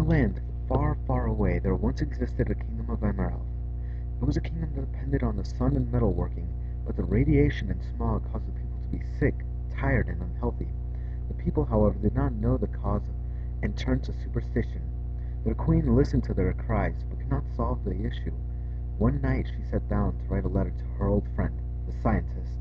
land far, far away, there once existed a kingdom of Amaranth. It was a kingdom that depended on the sun and metalworking, but the radiation and smog caused the people to be sick, tired, and unhealthy. The people, however, did not know the cause and turned to superstition. The queen listened to their cries, but could not solve the issue. One night she sat down to write a letter to her old friend, the scientist.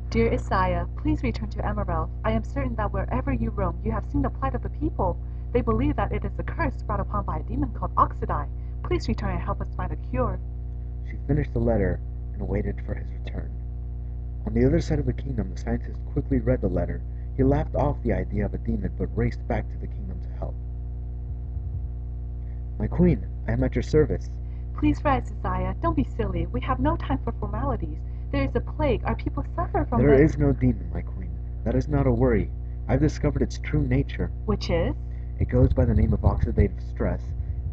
Dear Isaiah, please return to Emerald. I am certain that wherever you roam, you have seen the plight of the people. They believe that it is a curse brought upon by a demon called Oxidai. Please return and help us find a cure. She finished the letter and waited for his return. On the other side of the kingdom, the scientist quickly read the letter. He laughed off the idea of a demon, but raced back to the kingdom to help. My queen, I am at your service. Please rise, Isaiah. Don't be silly. We have no time for formalities. There is a plague. Our people suffer from There this. is no demon, my queen. That is not a worry. I've discovered its true nature. Which is? It goes by the name of oxidative stress,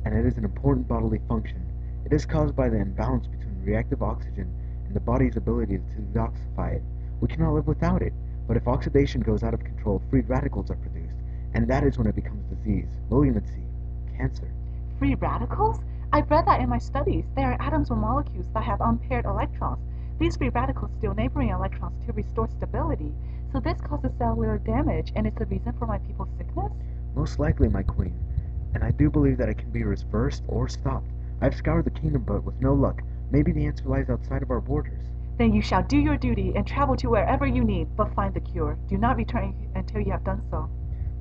and it is an important bodily function. It is caused by the imbalance between reactive oxygen and the body's ability to detoxify it. We cannot live without it, but if oxidation goes out of control, free radicals are produced, and that is when it becomes disease, malignancy, cancer. Free radicals? I've read that in my studies. They are atoms or molecules that have unpaired electrons. These free radicals steal neighboring electrons to restore stability. So this causes cellular damage, and it's the reason for my people's sickness? Most likely, my queen, and I do believe that it can be reversed or stopped. I've scoured the kingdom, but with no luck. Maybe the answer lies outside of our borders. Then you shall do your duty and travel to wherever you need, but find the cure. Do not return until you have done so.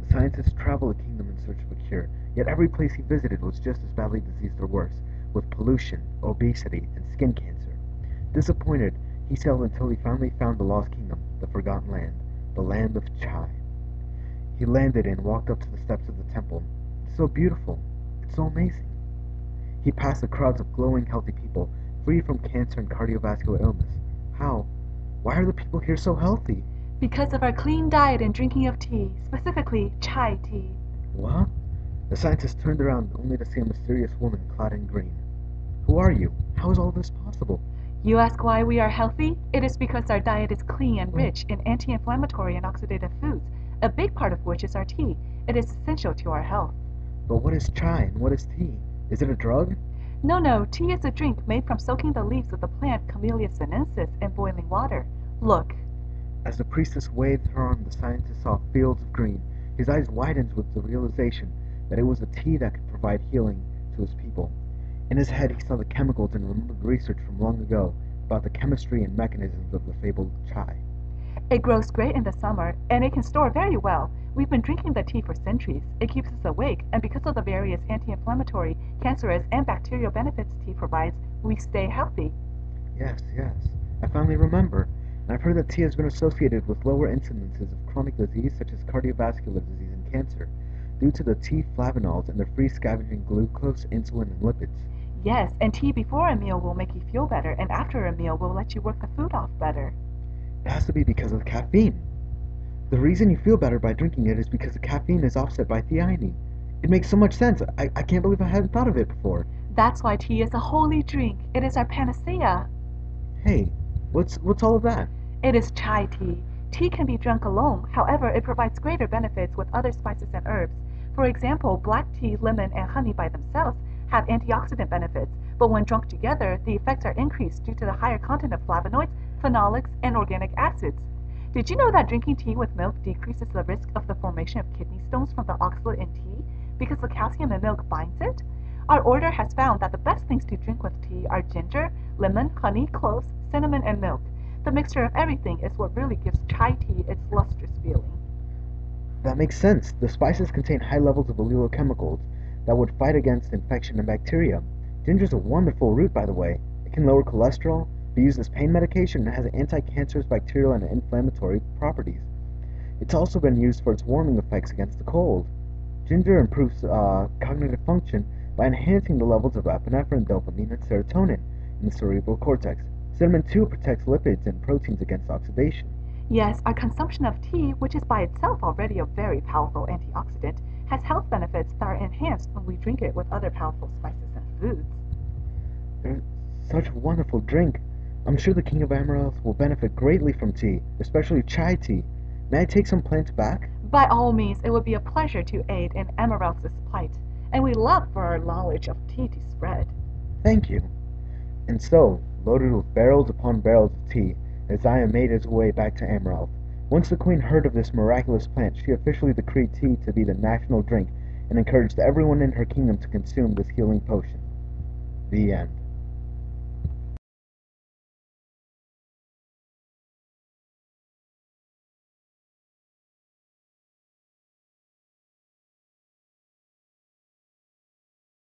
The scientists traveled the kingdom in search of a cure, yet every place he visited was just as badly diseased or worse, with pollution, obesity, and skin cancer. Disappointed, he sailed until he finally found the lost kingdom, the forgotten land, the land of Chai. He landed and walked up to the steps of the temple. It's so beautiful. It's so amazing. He passed the crowds of glowing, healthy people, free from cancer and cardiovascular illness. How? Why are the people here so healthy? Because of our clean diet and drinking of tea, specifically chai tea. What? The scientist turned around only to see a mysterious woman clad in green. Who are you? How is all this possible? You ask why we are healthy? It is because our diet is clean and rich in anti-inflammatory and oxidative foods, a big part of which is our tea. It is essential to our health. But what is chai and what is tea? Is it a drug? No, tea is a drink made from soaking the leaves of the plant Camellia sinensis in boiling water. Look. As the priestess waved her arm, the scientist saw fields of green. His eyes widened with the realization that it was a tea that could provide healing to his people. In his head, he saw the chemicals and remembered research from long ago about the chemistry and mechanisms of the fabled chai. It grows great in the summer, and it can store very well. We've been drinking the tea for centuries. It keeps us awake, and because of the various anti-inflammatory, cancerous, and bacterial benefits tea provides, we stay healthy. Yes. I finally remember. And I've heard that tea has been associated with lower incidences of chronic disease such as cardiovascular disease and cancer, due to the tea flavonols and their free scavenging glucose, insulin, and lipids. Yes, and tea before a meal will make you feel better, and after a meal will let you work the food off better. It has to be because of the caffeine. The reason you feel better by drinking it is because the caffeine is offset by theanine. It makes so much sense. I can't believe I hadn't thought of it before. That's why tea is a holy drink. It is our panacea. Hey, what's all of that? It is chai tea. Tea can be drunk alone. However, it provides greater benefits with other spices and herbs. For example, black tea, lemon, and honey by themselves have antioxidant benefits, but when drunk together, the effects are increased due to the higher content of flavonoids, phenolics, and organic acids. Did you know that drinking tea with milk decreases the risk of the formation of kidney stones from the oxalate in tea because the calcium in milk binds it? Our order has found that the best things to drink with tea are ginger, lemon, honey, cloves, cinnamon, and milk. The mixture of everything is what really gives chai tea its lustrous feeling. That makes sense. The spices contain high levels of oleochemicals that would fight against infection and bacteria. Ginger is a wonderful root, by the way. It can lower cholesterol, be used as pain medication, and has anti-cancerous, bacterial, and inflammatory properties. It's also been used for its warming effects against the cold. Ginger improves cognitive function by enhancing the levels of epinephrine, dopamine, and serotonin in the cerebral cortex. Cinnamon, too, protects lipids and proteins against oxidation. Yes, our consumption of tea, which is by itself already a very powerful antioxidant, has health benefits that are enhanced when we drink it with other powerful spices and foods. There's such a wonderful drink. I'm sure the King of Amaranth will benefit greatly from tea, especially chai tea. May I take some plants back? By all means, it would be a pleasure to aid in Amaranth's plight. and we love for our knowledge of tea to spread. Thank you. And so, loaded with barrels upon barrels of tea, Isaiah made his way back to Amaranth. Once the queen heard of this miraculous plant, she officially decreed tea to be the national drink and encouraged everyone in her kingdom to consume this healing potion. The end.